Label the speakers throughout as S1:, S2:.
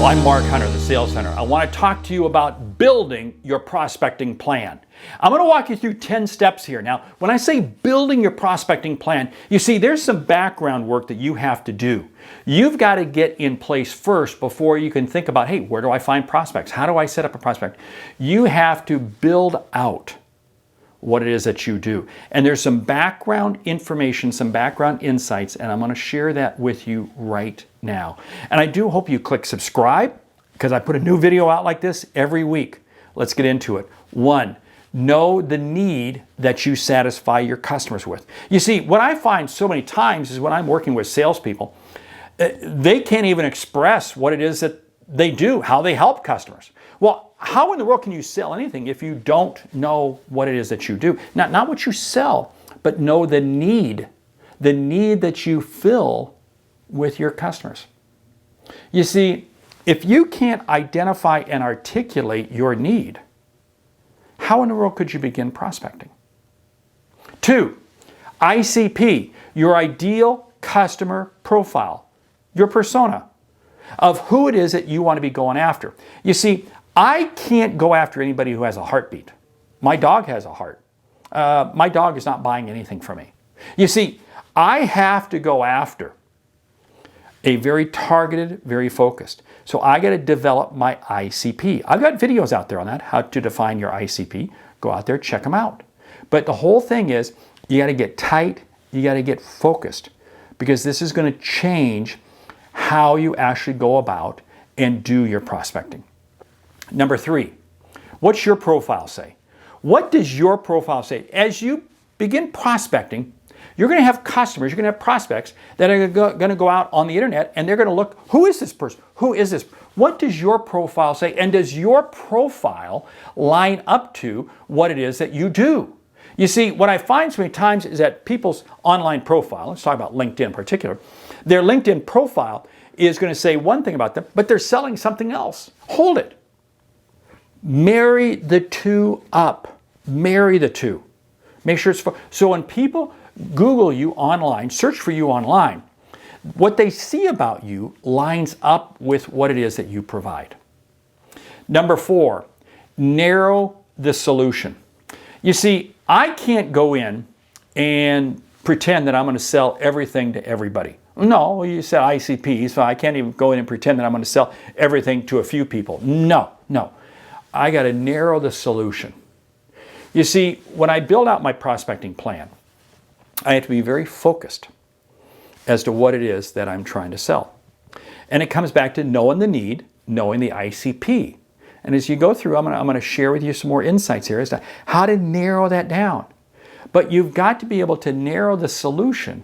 S1: I'm Mark Hunter, the Sales Center. I want to talk to you about building your prospecting plan. I'm going to walk you through 10 steps here. Now, when I say building your prospecting plan, you see there's some background work that you have to do. You've got to get in place first before you can think about, hey, where do I find prospects? How do I set up a prospect? You have to build out what it is that you do. And there's some background information, some background insights, and I'm going to share that with you right now. And I do hope you click subscribe because I put a new video out like this every week. Let's get into it. 1, know the need that you satisfy your customers with. You see, what I find so many times is when I'm working with salespeople, they can't even express what it is that they do, how they help customers. Well, how in the world can you sell anything if you don't know what it is that you do? Not what you sell, but know the need that you fill with your customers. You see, if you can't identify and articulate your need, how in the world could you begin prospecting? 2, ICP, your ideal customer profile, your persona of who it is that you want to be going after. You see, I can't go after anybody who has a heartbeat. My dog has a heart. My dog is not buying anything from me. You see, I have to go after a very targeted, very focused. So I got to develop my ICP. I've got videos out there on that, how to define your ICP. Go out there, check them out. But the whole thing is, you got to get tight, you got to get focused, because this is going to change how you actually go about and do your prospecting. Number 3, what's your profile say? What does your profile say? As you begin prospecting, you're going to have customers, you're going to have prospects that are going to go out on the internet and they're going to look, who is this person? Who is this? What does your profile say? And does your profile line up to what it is that you do? You see, what I find so many times is that people's online profile, let's talk about LinkedIn in particular, their LinkedIn profile is going to say one thing about them, but they're selling something else. Hold it. Marry the two up. Marry the two. Make sure it's so when people Google you online, search for you online, what they see about you lines up with what it is that you provide. Number 4, narrow the solution. You see, I can't go in and pretend that I'm going to sell everything to everybody. No, you said ICP, so I can't even go in and pretend that I'm going to sell everything to a few people. No. I got to narrow the solution. You see, when I build out my prospecting plan, I have to be very focused as to what it is that I'm trying to sell. And it comes back to knowing the need, knowing the ICP. And as you go through, I'm going to share with you some more insights here as to how to narrow that down. But you've got to be able to narrow the solution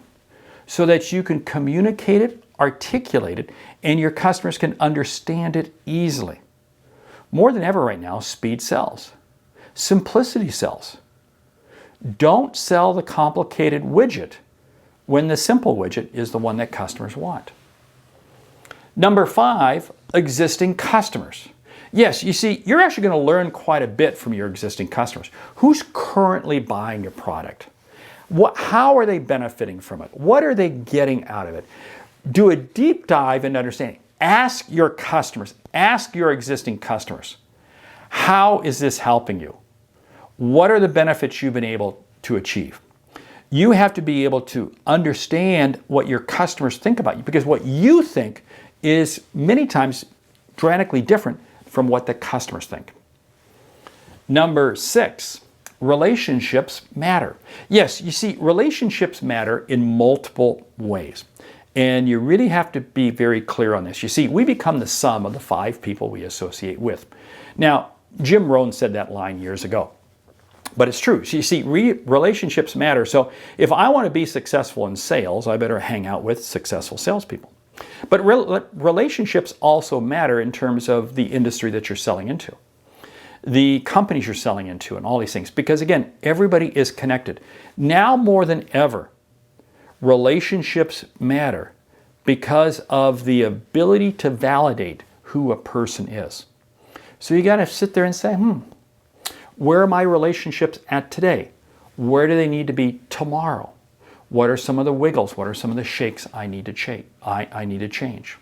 S1: so that you can communicate it, articulate it, and your customers can understand it easily. More than ever right now, speed sells. Simplicity sells. Don't sell the complicated widget when the simple widget is the one that customers want. Number 5, existing customers. Yes, you see, you're actually going to learn quite a bit from your existing customers. Who's currently buying your product? How are they benefiting from it? What are they getting out of it? Do a deep dive into understanding. Ask your customers, ask your existing customers, how is this helping you? What are the benefits you've been able to achieve? You have to be able to understand what your customers think about you, because what you think is many times dramatically different from what the customers think. Number 6, relationships matter. Yes, you see, relationships matter in multiple ways. And you really have to be very clear on this. You see, we become the sum of the 5 people we associate with. Now, Jim Rohn said that line years ago. But it's true. You see, relationships matter. So if I want to be successful in sales, I better hang out with successful salespeople. But relationships also matter in terms of the industry that you're selling into, the companies you're selling into, and all these things. Because again, everybody is connected. Now more than ever, relationships matter because of the ability to validate who a person is. So you got to sit there and say, where are my relationships at today? Where do they need to be tomorrow? What are some of the wiggles? What are some of the shakes I need to change?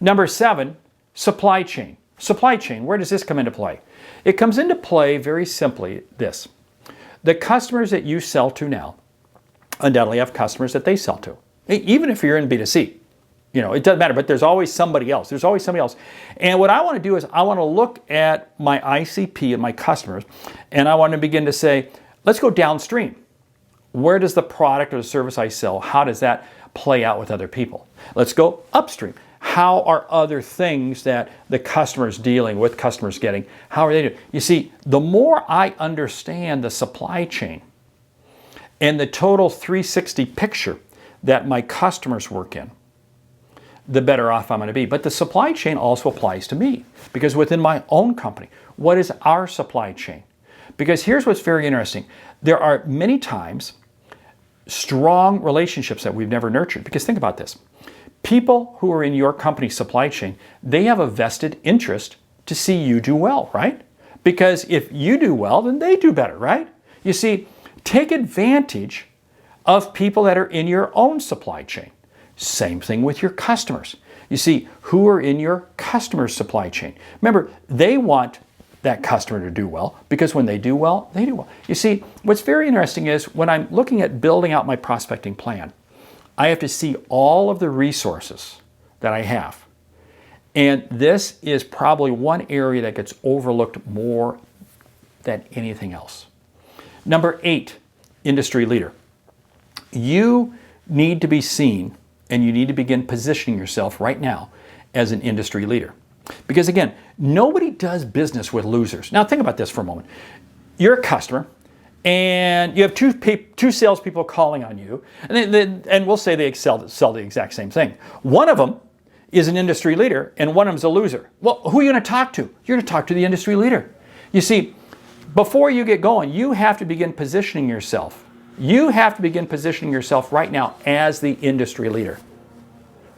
S1: Number 7, Supply chain. Supply chain, where does this come into play? It comes into play very simply this. The customers that you sell to now undoubtedly have customers that they sell to. Even if you're in B2C, it doesn't matter, but there's always somebody else. There's always somebody else. And what I want to do is I want to look at my ICP and my customers, and I want to begin to say, let's go downstream. Where does the product or the service I sell, how does that play out with other people? Let's go upstream. How are other things that the customer's dealing with, customers getting, how are they doing? You see, the more I understand the supply chain and the total 360 picture that my customers work in, the better off I'm going to be. But the supply chain also applies to me, because within my own company, what is our supply chain? Because here's what's very interesting. There are many times strong relationships that we've never nurtured. Because think about this. People who are in your company's supply chain, they have a vested interest to see you do well, right? Because if you do well, then they do better, right? You see, take advantage of people that are in your own supply chain. Same thing with your customers. You see, who are in your customer's supply chain? Remember, they want that customer to do well, because when they do well, they do well. You see, what's very interesting is when I'm looking at building out my prospecting plan, I have to see all of the resources that I have. And this is probably one area that gets overlooked more than anything else. Number 8, industry leader. You need to be seen, and you need to begin positioning yourself right now as an industry leader. Because again, nobody does business with losers. Now think about this for a moment. You're a customer, and you have two salespeople calling on you, and we'll say they sell the exact same thing. One of them is an industry leader, and one of them is a loser. Well, who are you going to talk to? You're going to talk to the industry leader. You see, before you get going, you have to begin positioning yourself. You have to begin positioning yourself right now as the industry leader.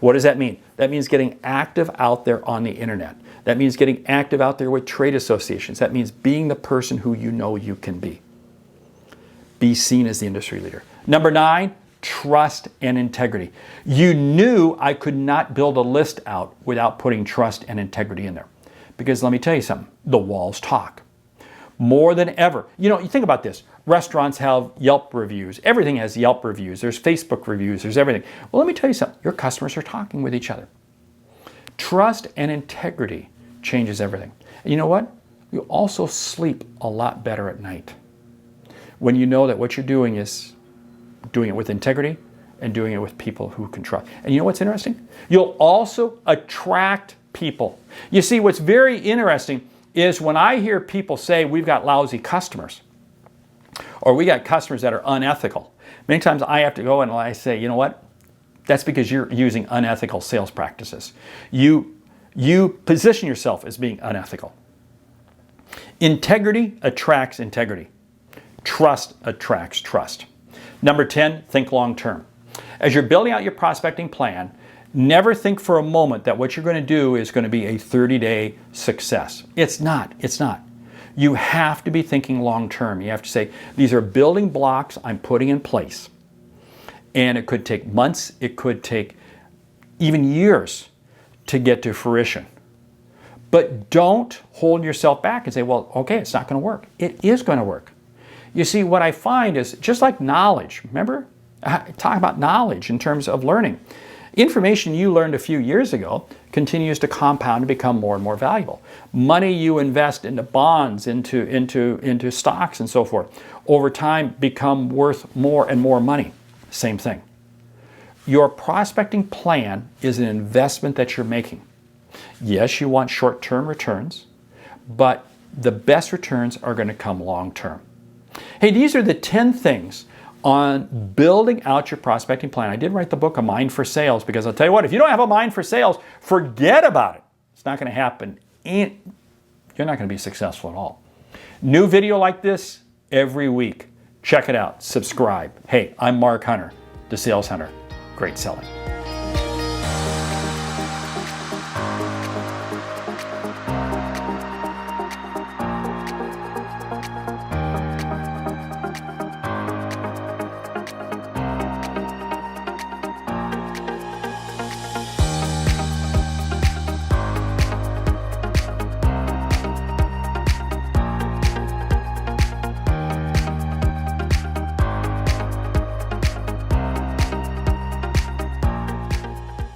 S1: What does that mean? That means getting active out there on the internet. That means getting active out there with trade associations. That means being the person who you know you can be. Be seen as the industry leader. Number 9, trust and integrity. You knew I could not build a list out without putting trust and integrity in there. Because let me tell you something, the walls talk. More than ever. You think about this. Restaurants have Yelp reviews. Everything has Yelp reviews. There's Facebook reviews. There's everything. Well, let me tell you something. Your customers are talking with each other. Trust and integrity changes everything. And you know what? You also sleep a lot better at night when you know that what you're doing is doing it with integrity and doing it with people who can trust. And you know what's interesting? You'll also attract people. You see, what's very interesting is when I hear people say we've got lousy customers, or we got customers that are unethical. Many times I have to go and I say, you know what? That's because you're using unethical sales practices. You position yourself as being unethical. Integrity attracts integrity. Trust attracts trust. Number 10, think long term. As you're building out your prospecting plan, never think for a moment that what you're going to do is going to be a 30-day success. It's not. It's not. You have to be thinking long term. You have to say, these are building blocks I'm putting in place. And it could take months, it could take even years to get to fruition. But don't hold yourself back and say, well, okay, it's not going to work. It is going to work. You see, what I find is just like knowledge. Remember, I talk about knowledge in terms of learning. Information you learned a few years ago continues to compound and become more and more valuable. Money you invest into bonds, into stocks and so forth, over time become worth more and more money. Same thing. Your prospecting plan is an investment that you're making. Yes, you want short-term returns, but the best returns are going to come long-term. Hey, these are the 10 things on building out your prospecting plan. I did write the book, A Mind for Sales, because I'll tell you what, if you don't have a mind for sales, forget about it. It's not going to happen. And you're not going to be successful at all. New video like this every week. Check it out. Subscribe. Hey, I'm Mark Hunter, the Sales Hunter. Great selling.